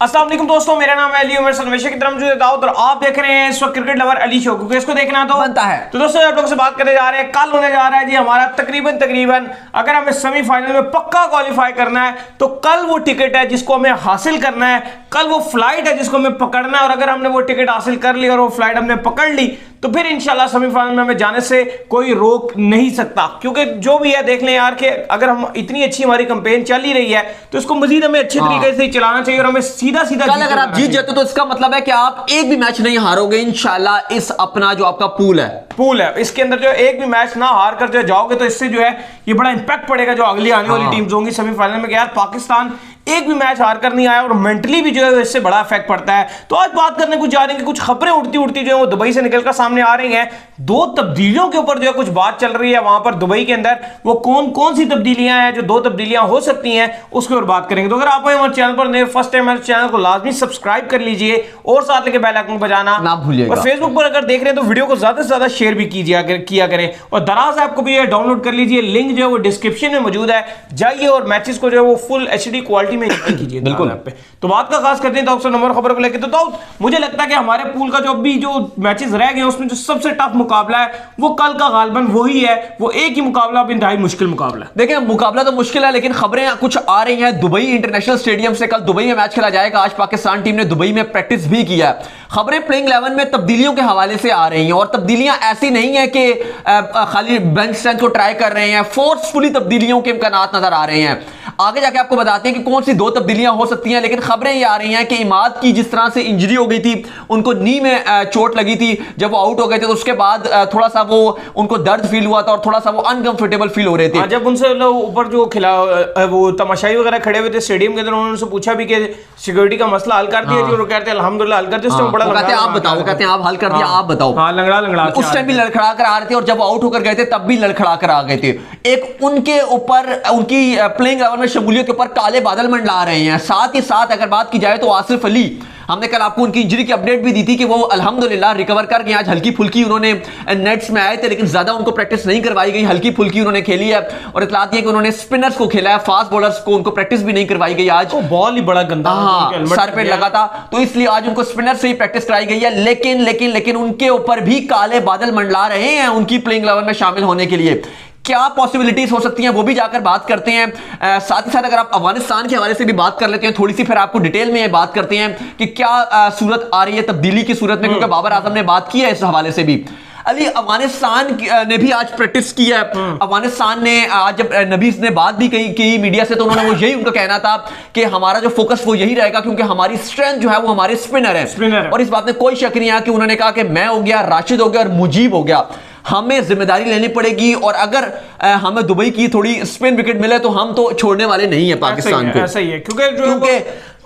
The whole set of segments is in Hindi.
अस्सलाम वालेकुम दोस्तों, मेरा नाम है अली उमर सनवेशा की तरफ मुझे दाऊद और आप देख रहे हैं इस वक्त क्रिकेट लवर अली शो। क्योंकि इसको देखना तो बनता है। तो दोस्तों आप लोगों से बात करने जा रहे हैं, कल होने जा रहा है जी हमारा तकरीबन अगर हमें सेमीफाइनल में पक्का क्वालिफाई करना है तो कल वो टिकट है जिसको हमें हासिल करना है, कल वो फ्लाइट है जिसको हमें पकड़ना है। और अगर हमने वो टिकट हासिल कर ली और वो फ्लाइट हमने पकड़ ली तो फिर इंशाल्लाह सेमीफाइनल में हमें जाने से कोई रोक नहीं सकता। क्योंकि जो भी है देख लें यार कि अगर हम इतनी अच्छी हमारी कैंपेन चल ही रही है तो इसको मजीद हमें अच्छे तरीके से चलाना चाहिए और हमें सीधा कल अगर आप जीत जाते तो इसका मतलब है कि आप एक भी मैच नहीं हारोगे इंशाल्लाह। इस अपना जो आपका पूल है इसके अंदर जो एक भी मैच ना हार कर जो जाओगे तो इससे जो है ये बड़ा इंपैक्ट पड़ेगा जो अगली आने वाली टीम्स होंगी सेमीफाइनल में। यार पाकिस्तान एक भी मैच हार कर नहीं आया और मेंटली भी जो है इससे बड़ा इफेक्ट पड़ता है। तो आज बात करने कुछ जा रही है, कुछ खबरें उड़ती जो है वो दुबई से निकलकर सामने आ रही हैं। दो तब्दीलियों के ऊपर जो है कुछ बात चल रही है वहां पर दुबई के अंदर, वो कौन कौन सी तब्दीलियां हैं, जो दो तब्दीलियां हो सकती हैं उसके ऊपर बात करेंगे। तो अगर आप हमारे चैनल पर नए फर्स्ट टाइम हमारे चैनल को लाजमी सब्सक्राइब कर लीजिए और साथ लेके बेल आइकन बजाना ना भूलिएगा। और फेसबुक पर अगर देख रहे हैं तो वीडियो को ज्यादा से ज्यादा शेयर भी किया करें और दराज ऐप को भी डाउनलोड कर लीजिए, लिंक जो है वो डिस्क्रिप्शन में मौजूद है, जाइए और मैचेस को जो है वो फुल एचडी क्वालिटी में एंजॉय कीजिए। बिल्कुल। तो बात का खास करते हैं दाऊद से नंबर खबर को लेकर। तो दाऊद मुझे लगता है कि हमारे पूल का जो अभी जो मैचेस रह गए उसमें जो सबसे टफ मुकाबला है वो कल का गालिबन वही है, वो एक ही मुकाबला, अब इंतहाई मुश्किल मुकाबला है। देखिए मुकाबला तो मुश्किल है लेकिन खबरें कुछ आ रही हैं दुबई इंटरनेशनल स्टेडियम से। कल दुबई में मैच खेला जाएगा। आज पाकिस्तान टीम ने दुबई में प्रैक्टिस भी किया है। खबरें प्लेइंग 11 में तब्दीलियों के हवाले से आ रही हैं और तब्दीलियां ऐसी नहीं है कि खाली बेंच स्ट्रेंथ को ट्राई कर रहे हैं, फोर्सफुली तब्दीलियों के इम्कानात नजर आ रहे हैं। आगे जाके आपको बताते हैं कि कौन सी दो तब्दीलियां हो सकती हैं। लेकिन खबरें ये आ रही हैं कि इमाद की जिस तरह से इंजरी हो गई थी, उनको नी में चोट लगी थी, जब वो आउट हो गए थे तो उसके बाद थोड़ा सा वो उनको दर्द फील हुआ था और थोड़ा सा वो अनकंफर्टेबल फील हो रहे थे। जब उनसे ऊपर जो खिला वो तमाशाई वगैरह खड़े हुए थे स्टेडियम के अंदर, उन्होंने उनसे पूछा भी कि सिक्योरिटी का मसला हल कर दिया जी, और कहते हैं अल्हम्दुलिल्लाह हल कर दिया। उस टाइम बड़ा कहते हैं आप बताओ, कहते हैं आप हल कर दिया, आप बताओ। हाँ, लंगड़ा उस टाइम भी लड़खड़ा कर आ रहे थे और जब आउट होकर गए थे तब भी लड़खड़ा कर आ गए थे। एक उनके ऊपर उनकी प्लेइंग 11 में शमूलियत के ऊपर काले बादल मंडला रहे हैं। साथ ही साथ अगर बात की जाए तो आसिफ अली, हमने कल आपको उनकी इंजरी की अपडेट भी दी थी कि वो अल्हम्दुलिल्लाह रिकवर करके आज हल्की फुल्की उन्होंने नेट्स में आए थे, लेकिन ज्यादा उनको प्रैक्टिस नहीं करवाई गई, हल्की फुल्की उन्होंने खेली है। और इतलात है कि उन्होंने स्पिनर्स को खेला है, फास्ट बॉलर्स को उनको प्रैक्टिस भी नहीं करवाई गई आज। बॉल ही बड़ा गंदा, हाँ, सर पे लगा था तो इसलिए आज उनको स्पिनर से ही प्रैक्टिस कराई गई है। लेकिन उनके ऊपर भी काले बादल मंडला रहे हैं उनकी प्लेइंग 11 में शामिल होने के लिए। क्या पॉसिबिलिटीज हो सकती हैं वो भी जाकर बात करते हैं। साथ ही साथ अगर आप अफगानिस्तान के हवाले से भी बात कर लेते हैं थोड़ी सी, फिर आपको डिटेल में बात करते हैं कि क्या सूरत आ रही है तब्दीली की सूरत में, क्योंकि बाबर आजम ने बात की है इस हवाले से भी। अली, अफगानिस्तान ने भी आज प्रैक्टिस की है। अफगानिस्तान ने आज जब नबी ने बात भी की मीडिया से तो उन्होंने वो यही उनका कहना था कि हमारा जो फोकस वो यही रहेगा क्योंकि हमारी स्ट्रेंथ जो है वो हमारे स्पिनर है। और इस बात में कोई शक नहीं है कि उन्होंने कहा कि मैं हो गया, राशिद हो गया और मुजीब हो गया, हमें जिम्मेदारी लेनी पड़ेगी और अगर हमें दुबई की थोड़ी स्पिन विकेट मिले तो हम तो छोड़ने वाले नहीं है पाकिस्तान को। ऐसा ही है क्योंकि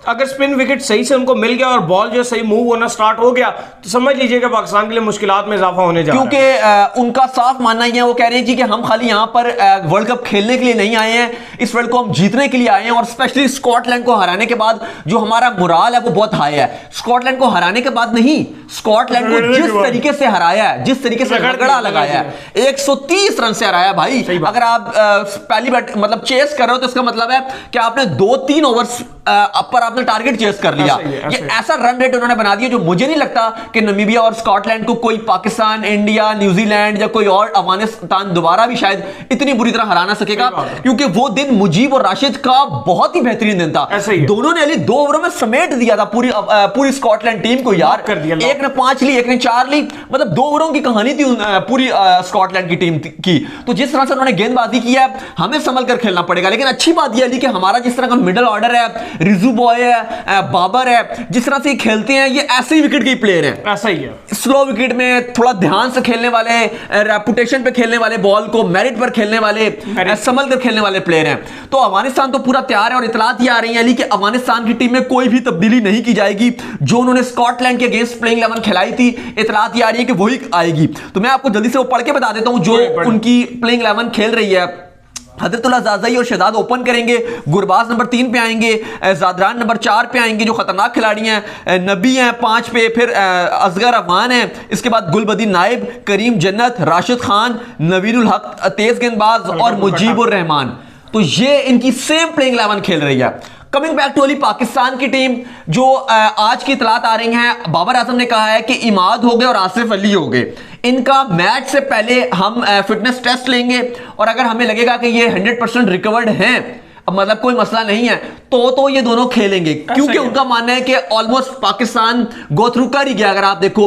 अगर स्पिन विकेट सही से उनको मिल गया और बॉल जो सही मूव होना स्टार्ट हो गया तो समझ लीजिए कि पाकिस्तान के लिए मुश्किलात में इजाफा होने जा रहा है। क्योंकि उनका साफ मानना ही है, वो कह रहे हैं जी कि हम खाली यहाँ पर वर्ल्ड कप खेलने के लिए नहीं आए हैं, इस वर्ल्ड को हम जीतने के लिए आए हैं। और स्पेशली स्कॉटलैंड को हराने के बाद जो हमारा मोराल है वो बहुत हाई है। स्कॉटलैंड को हराने के बाद नहीं, स्कॉटलैंड को जिस तरीके से हराया है, जिस तरीके से रगड़ा लगाया है, 130 रन से हराया भाई। अगर आप पहली बैट मतलब चेस कर रहे हो तो इसका मतलब है कि आपने 2-3 ओवर्स पर आपने टारगेट चेस कर लिया। ये ऐसा रन रेट उन्होंने बना दिया जो मुझे नहीं लगता कि नामीबिया और स्कॉटलैंड को कोई पाकिस्तान, इंडिया, न्यूजीलैंड या कोई और अफगानिस्तान दोबारा भी शायद इतनी बुरी तरह हरा ना सकेगा, क्योंकि वो दिन मुजीब और राशिद का बहुत ही बेहतरीन दिन था। दोनों ने अली 2 ओवरों में समेट दिया था पूरी स्कॉटलैंड टीम को यार। एक ने 5 ली, एक ने 4 ली, मतलब 2 ओवरों की कहानी थी पूरी स्कॉटलैंड की टीम की। तो जिस तरह से उन्होंने गेंदबाजी की है हमें संभल कर खेलना पड़ेगा। लेकिन अच्छी बात यह कि हमारा जिस तरह का मिडिल ऑर्डर है, रिजू बॉय है, बाबर है, जिस तरह से खेलते हैं ये ऐसे ही विकेट के प्लेयर हैं। ऐसा ही है, स्लो विकेट में थोड़ा ध्यान से खेलने वाले, रेपुटेशन पे खेलने वाले, बॉल को मेरिट पर खेलने वाले, संभल कर खेलने वाले प्लेयर हैं। तो अफगानिस्तान तो पूरा तैयार है और इतलात ये आ रही है अली कि अफगानिस्तान की टीम में कोई भी तब्दीली नहीं की जाएगी। जो उन्होंने स्कॉटलैंड के अगेंस्ट प्लेइंग 11 खिलाई थी, इतलात ये आ रही है कि वही आएगी। तो मैं आपको जल्दी से वो पढ़ के बता देता हूं जो उनकी प्लेइंग 11 खेल रही है। हजरतुल्लाह जाज़ई और शहजाद ओपन करेंगे, गुरबाज नंबर 3 पे आएंगे, ज़ादरान नंबर 4 पे आएंगे जो खतरनाक खिलाड़ी हैं, नबी हैं 5 पे, फिर असगर अफगान है, इसके बाद गुलबदीन नाइब, करीम जन्नत, राशिद खान, नवीनुल हक तेज गेंदबाज और मुजीबुर रहमान। तो ये इनकी सेम प्लेइंग 11 खेल रही है। Coming back to Ali Pakistan की टीम जो आज की इतलात आ रही हैं, बाबर आजम ने कहा है कि इमाद हो गए और आसिफ अली हो गए, इनका मैच से पहले हम फिटनेस टेस्ट लेंगे और अगर हमें लगेगा कि ये 100% रिकवर्ड हैं, मतलब कोई मसला नहीं है, तो ये दोनों खेलेंगे, क्योंकि उनका मानना है कि ऑलमोस्ट पाकिस्तान गो थ्रू कर ही गया। अगर आप देखो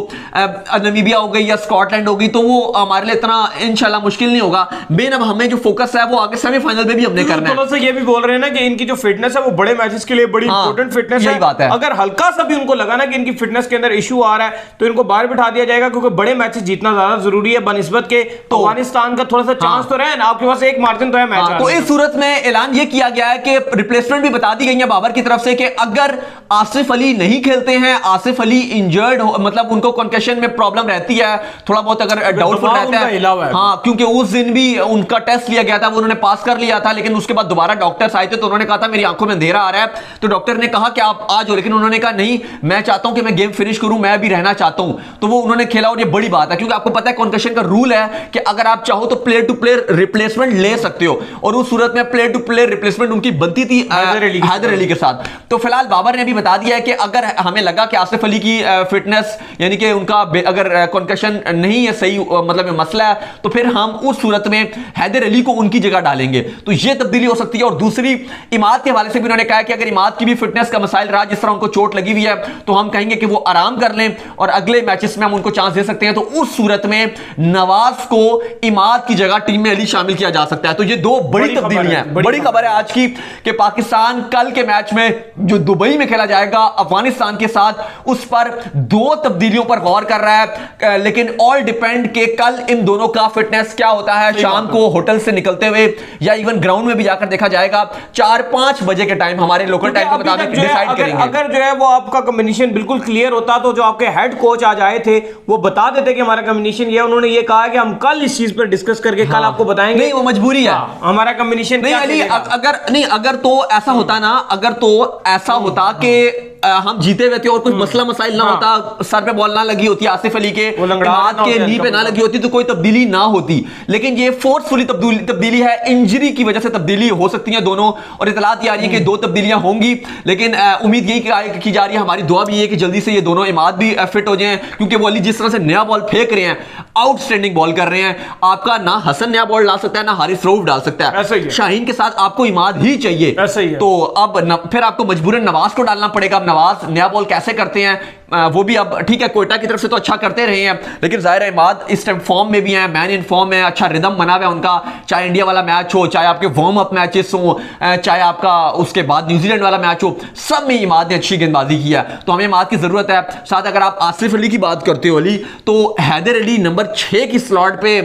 नमीबिया हो गई या स्कॉटलैंड होगी तो वो हमारे लिए इतना इंशाल्लाह मुश्किल नहीं होगा। मेन अब हमें जो फोकस है वो आगे सेमीफाइनल में भी हमने करना है। थोड़ा सा ये भी बोल रहे हैं ना कि इनकी जो फिटनेस है वो बड़े मैचेस के लिए बड़ी इंपॉर्टेंट फिटनेस है। बात है, अगर हल्का सा भी उनको लगा ना कि इनकी फिटनेस के अंदर इशू आ रहा है तो इनको बाहर बिठा दिया जाएगा, क्योंकि बड़े मैचेस जीतना ज्यादा जरूरी है बनिस्बत के अफगानिस्तान का। थोड़ा सा चांस तो रहे ना, आपके पास एक मार्जिन तो है मैच। तो इस सूरत में ऐलान ये किया गया है कि रिप्लेसमेंट भी बता दी गई है बाबर की तरफ से कि अगर आसिफ अली नहीं खेलते हैं, आसिफ अली इंजर्ड हो, मतलब उनको कंकशन में प्रॉब्लम रहती है, थोड़ा बहुत अगर डाउटफुल रहता है, हाँ, क्योंकि उस दिन भी उनका टेस्ट लिया गया था, वो उन्होंने पास कर लिया था, लेकिन उसके बाद दोबारा डॉक्टर्स आए थे तो उन्होंने कहा था मेरी आंखों में अंधेरा आ रहा है, तो डॉक्टर ने कहा कि आप आ जाओ, लेकिन उन्होंने कहा नहीं, मैं चाहता हूं कि मैं गेम फिनिश करूं, मैं भी रहना चाहता हूं, तो वो उन्होंने खेला। और ये बड़ी बात है क्योंकि आपको पता है कंकशन का रूल है कि अगर आप चाहो तो प्लेयर टू प्लेयर रिप्लेसमेंट ले सकते हो, और उस सूरत में प्लेयर टू प्लेयर रिप्लेसमेंट उनकी बनती थी हैदर अली के साथ। तो फिलहाल बाबर ने भी बता दिया है कि अगर हमें लगा कि आसिफ अली की फिटनेस यानी कि उनका अगर कंकशन नहीं है सही, मतलब मसला है, तो फिर हम उस सूरत में हैदर अली को उनकी जगह डालेंगे, तो यह तब्दीली हो सकती है। और दूसरी इमाद के हवाले से भी उन्होंने कहा कि अगर इमाद की भी फिटनेस का मसाइल रहा, जिस तरह उनको चोट लगी हुई है, तो हम कहेंगे कि वो आराम कर लें और अगले मैचेस में हम उनको चांस दे सकते हैं। तो उस सूरत में नवाज को इमाद की जगह टीम में अली शामिल किया जा सकता है। तो ये दो बड़ी तब्दीलियां हैं। बड़ी खबर है आज की कि पाकिस्तान कल के मैच में जो दुबई में खेला जाएगा अफगानिस्तान के साथ, उस पर दो तब्दीलियों पर गौर कर रहा है, लेकिन ऑल डिपेंड के कल इन दोनों का फिटनेस क्या होता है। शाम को होटल से निकलते हुए या इवन ग्राउंड में भी जाकर देखा जाएगा, 4-5 बजे के टाइम हमारे लोकल टाइम के मुताबिक डिसाइड करेंगे। अगर जो है वो आपका कॉम्बिनेशन बिल्कुल क्लियर होता तो जो आपके हेड कोच आज आए थे वो बता देते कि हमारा कॉम्बिनेशन ये, उन्होंने ये कहा कि हम कल इस चीज पर डिस्कस करके कल आपको बताएंगे। नहीं, वो मजबूरी है, हमारा कॉम्बिनेशन नहीं अली, अगर तो ऐसा होता ना, अगर तो ऐसा होता कि हम जीते हुए थे और कुछ मसला मसाइल ना होता, सर पे बॉल ना लगी होती, आसिफ अली के हाथ के नी पे ना लगी होती, तो कोई तब्दीली ना होती। लेकिन ये फोर्सफुली तब्दीली है, इंजरी की वजह से तब्दीली हो सकती है दोनों, और इतलात ये आ रही है कि दो तब्दीलियां होंगी, लेकिन उम्मीद यही की जा रही है, हमारी दुआ भी है कि जल्दी से ये दोनों इमाद भी फिट हो जाएं, क्योंकि वो अली जिस तरह से नया बॉल फेंक रहे हैं, आउटस्टैंडिंग बॉल कर रहे हैं। आपका ना हसन नया बॉल डाल सकता है, ना हारिस रऊफ डाल सकता है, शाहीन के साथ आपको इमाद ही चाहिए। तो अब फिर आपको मजबूरन नवाज को डालना पड़ेगा। अब नवाज नया बॉल कैसे करते हैं वो भी, अब ठीक है कोयटा की तरफ से तो अच्छा करते रहे हैं, लेकिन जाहिर है इमाद इस टाइम फॉर्म में भी है, मैन इन फॉर्म है, अच्छा रिदम बना हुआ है उनका, चाहे इंडिया वाला मैच हो, चाहे आपके वार्म अप मैचेस हो, चाहे आपका उसके बाद न्यूजीलैंड वाला मैच हो, सब में इमाद ने अच्छी गेंदबाजी की है, तो हमें इमाद की जरूरत है। साथ अगर आप आसिफ अली की बात करते हो अली, तो हैदर अली नंबर 6 की स्लॉट पे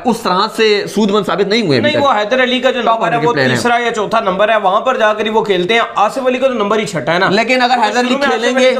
उस तरह से सूदमंद साबित नहीं हुए। नहीं, वो हैदर अली का जो नंबर है वो तीसरा या चौथा नंबर है, वहां पर जाकर ही वो खेलते हैं। आसिफ अली का तो नंबर ही छठा है ना, लेकिन अगर हैदर अली खेलेंगे,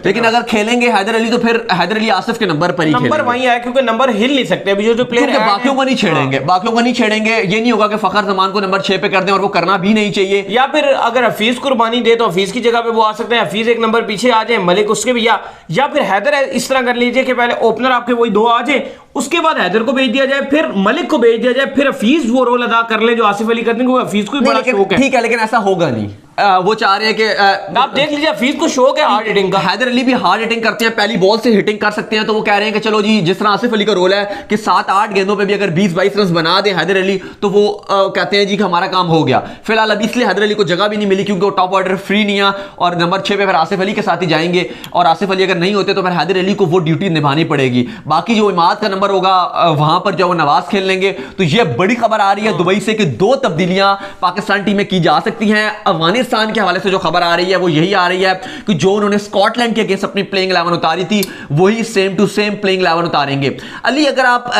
लेकिन अगर खेलेंगे हैदर अली, तो फिर हैदर अली आसिफ के नंबर पर ही नंबर वहीं है, क्योंकि नंबर हिल नहीं सकते अभी जो प्लेयर है, बाकियों को नहीं छेड़ेंगे, बाकियों को नहीं छेड़ेंगे। ये नहीं होगा कि फखर जमान को नंबर 6 पे कर दें, और वो करना भी नहीं चाहिए। या फिर अगर हफीज कुर्बानी दे तो हफीज की जगह पे वो आ सकते हैं, हफीज एक नंबर पीछे आ जाए, मलिक उसके भी, या फिर हैदर इस तरह कर लीजिए कि पहले ओपनर आपके वही दो आ जाए, उसके बाद हैदर को भेज दिया जाए, फिर मलिक को भेज दिया जाए, फिर हफीज वो रोल अदा कर ले जो आसिफ अली करते हैं, हफीज को भी बड़ा शौक है। ठीक है, लेकिन ऐसा होगा नहीं। वो चाह रहे हैं कि आप देख लीजिए, हफीज को शौक है हार्ड हिटिंग का, हैदर अली भी हार्ड हिटिंग करते हैं, पहली बॉल से हिटिंग कर सकते हैं, तो वो कह रहे हैं कि चलो जी, जिस तरह आसिफ अली का रोल है कि 7-8 गेंदों पे भी अगर 20-22 रन बना दे हैदर अली, तो वो कहते हैं जी कि हमारा काम हो गया। फिलहाल अभी इसलिए हैदर अली को जगह भी नहीं मिली, क्योंकि वो टॉप ऑर्डर फ्री नहीं है, और नंबर 6 पे फिर आसिफ अली के साथ ही जाएंगे, और आसिफ अली अगर नहीं होते तो फिर हैदर अली को वो ड्यूटी निभानी पड़ेगी। बाकी जो इमाद का नंबर होगा वहां पर जो वो नवाज खेल लेंगे। तो ये बड़ी खबर आ रही है दुबई से कि 2 तब्दीलियां पाकिस्तान टीम में की जा सकती हैं। अफगानिस्तान के हवाले से जो खबर आ रही है वो यही आ रही है कि जो उन्होंने स्कॉटलैंड के अगेंस्ट अपनी प्लेइंग 11 उतारी थी, वही सेम टू सेम प्लेइंग 11 उतारेंगे। अली, अगर आप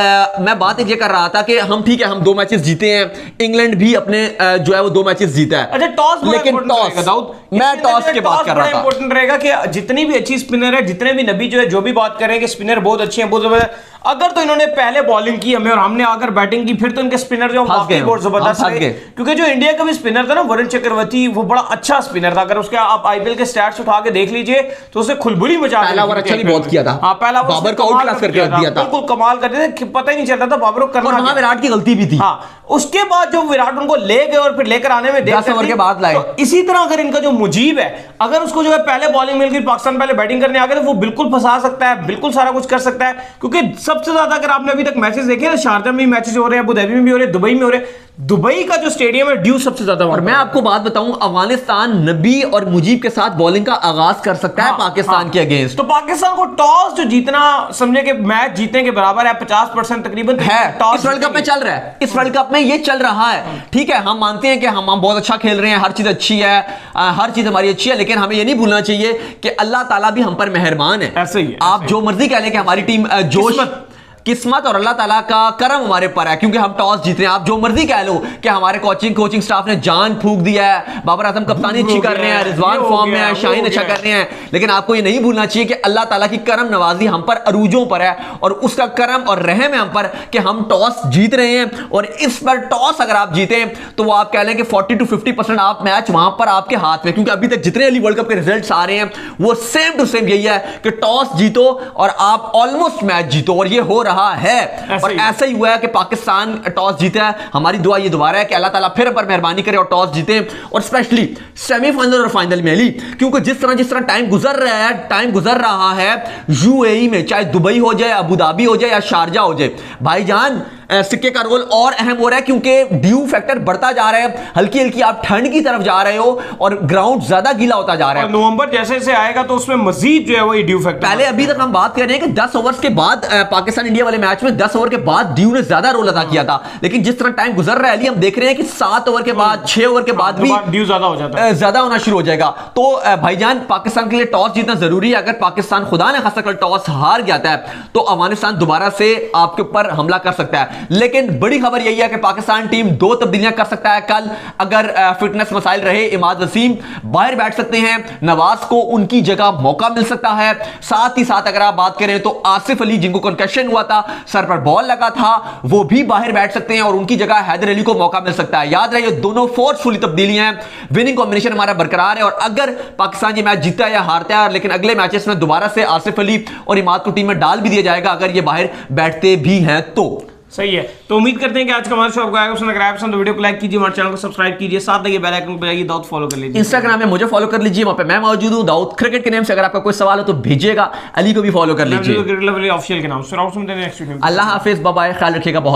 मैं बात ये कर रहा था कि हम ठीक है, हम 2 मैचेस जीते हैं, इंग्लैंड भी अपने जो है वो 2 मैचेस जीता है। अच्छा, टॉस, लेकिन टॉस, मैं टॉस की बात कर रहा था, इंपॉर्टेंट रहेगा कि जितनी भी अच्छी स्पिनर है, जितने भी नबी जो है जो भी बात करें कि स्पिनर बहुत अच्छे हैं, बहुत जबरदस्त, अगर तो इन्होंने पहले बॉलिंग की हमें और हमने अगर बैटिंग की, फिर तो इनके स्पिनर जो काफी बहुत जबरदस्त रहे, क्योंकि जो इंडिया का भी स्पिनर था ना वरुण चक्रवर्ती, वो बड़ा अच्छा स्पिनर था। अगर उसके आप आईपीएल के स्टैट्स उठा के देख लीजिए तो उसे खुलबुली मचा दी। पहला ओवर अच्छा नहीं बहुत किया था। हाँ, पहला बाबर का आउट क्लास करके रख दिया था, बिल्कुल कमाल कर दिया था, पता ही नहीं चलता था बाबर को करना। और वहां विराट की गलती भी थी। हाँ, उसके बाद जो विराट उनको ले गए और फिर लेकर आने में 10 ओवर के बाद लाए। तो इसी तरह अगर इनका जो मुजीब है, अगर उसको जो है पहले बॉलिंग मिल गई, पाकिस्तान पहले बैटिंग करने आ गए, तो वो बिल्कुल फंसा सकता है, बिल्कुल सारा कुछ कर सकता है। क्योंकि सबसे ज्यादा अगर आपने अभी तक मैचेस देखे ना, शारजा में मैचेस हो रहे हैं, अबू धाबी में भी हो रहे हैं, दुबई में हो रहे हैं, दुबई का जो स्टेडियम है ड्यू सबसे ज्यादा। और मैं आपको बात बताऊं, अफगानिस्तान नबी और मुजीब के साथ बॉलिंग का आगाज कर सकता है पाकिस्तान के अगेंस्ट। तो पाकिस्तान को टॉस जो जीतना, समझे कि मैच जीतने के बराबर है, 50% तकरीबन है। इस वर्ल्ड कप में चल रहा है, इस वर्ल्ड कप में ये चल रहा है। ठीक है, हम मानते हैं कि हम बहुत अच्छा खेल रहे हैं, हर चीज अच्छी है, हर चीज हमारी अच्छी है, लेकिन हमें ये नहीं भूलना चाहिए कि अल्लाह ताला भी हम पर मेहरबान है। ऐसे ही है, आप जो मर्जी कह लें कि हमारी टीम जोश, किस्मत और अल्लाह ताला का करम हमारे पर है, क्योंकि हम टॉस जीत रहे हैं। आप जो मर्जी कह लो कि हमारे कोचिंग स्टाफ ने जान फूंक दिया है, बाबर आजम कप्तानी अच्छी कर रहे हैं, रिजवान फॉर्म में है, शाहीन अच्छा कर रहे हैं, लेकिन आपको ये नहीं भूलना चाहिए कि अल्लाह ताला की करम नवाजी हम पर अरूजों पर है, और उसका करम और रहम है हम पर कि हम टॉस जीत रहे हैं। और इस पर टॉस अगर आप जीते तो वो आप कह लें कि 40 to 50% आप मैच वहां पर आपके हाथ में, क्योंकि अभी तक जितने अली वर्ल्ड कप के रिजल्ट्स आ रहे हैं वो सेम टू सेम यही है कि टॉस जीतो और आप ऑलमोस्ट मैच जीतो, और ये हो रहा है। और ऐसा ही हुआ है कि पाकिस्तान टॉस जीता है। हमारी दुआ ये दोबारा है कि अल्लाह ताला फिर पर मेहरबानी करे और टॉस जीते, और स्पेशली सेमीफाइनल और फाइनल में अली, क्योंकि जिस तरह टाइम गुजर रहा है यूएई में, चाहे दुबई हो जाए, अबू धाबी हो जाए या शारजा हो जाए, भाईजान सिक्के का रोल और अहम हो रहा है, क्योंकि ड्यू फैक्टर बढ़ता जा रहा है, हल्की हल्की आप ठंड की तरफ जा रहे हो और ग्राउंड ज्यादा गीला होता जा रहा है। नवंबर जैसे जैसे आएगा तो उसमें मजीद जो है वो ड्यू फैक्टर, पहले अभी तक हम बात कर रहे हैं कि 10 ओवर्स के बाद पाकिस्तान इंडिया वाले मैच में 10 ओवर के बाद ड्यू ने ज्यादा रोल अदा किया था, लेकिन जिस तरह टाइम गुजर रहा है अली, हम देख रहे हैं कि 7 ओवर के बाद, 6 ओवर के बाद भी ड्यू ज्यादा हो जाता है, ज्यादा होना शुरू हो जाएगा। तो भाईजान पाकिस्तान के लिए टॉस जीतना जरूरी है। अगर पाकिस्तान खुदा ने खासा कर टॉस हार जाता है तो अफगानिस्तान दोबारा से आपके ऊपर हमला कर सकता है। लेकिन बड़ी खबर यही है कि पाकिस्तान टीम 2 तब्दीलियां कर सकता है कल, अगर फिटनेस मसाइल रहे। इमाद वसीम बाहर बैठ सकते हैं, नवाज को उनकी जगह मौका मिल सकता है। साथ ही साथ अगर आप बात करें तो आसिफ अली, जिनको कंकशन हुआ था, सर पर बॉल लगा था, वो भी बाहर बैठ सकते हैं और उनकी जगह हैदर अली को मौका मिल सकता है। याद रहे, ये दोनों फोर्सफुली तब्दीलियां हैं, विनिंग कॉम्बिनेशन हमारा बरकरार है। और अगर पाकिस्तान ये मैच जीतता है या हारता है, लेकिन अगले मैचेस में दोबारा से आसिफ अली और इमाद को टीम में डाल भी दिया जाएगा अगर ये बाहर बैठते भी हैं तो। सही है। तो उम्मीद करते हैं कि आज का हमारा शो आपको आएगा पसंद। अगर पसंद तो वीडियो को लाइक कीजिए, हमारे चैनल को सब्सक्राइब कीजिए, साथ लगे बेल आइकन को बजाइए, दाऊद फॉलो कर लीजिए, इंस्टाग्राम में मुझे फॉलो कर लीजिए, वहां पे मैं मौजूद हूं दाऊद क्रिकेट के नेम से। अगर आपका कोई सवाल हो तो भेजिएगा, अली को भी फॉलो कर लीजिए ऑफिशियल के नाम से। अल्लाह हाफिज, बाय बाय, ख्याल रखिएगा। बहुत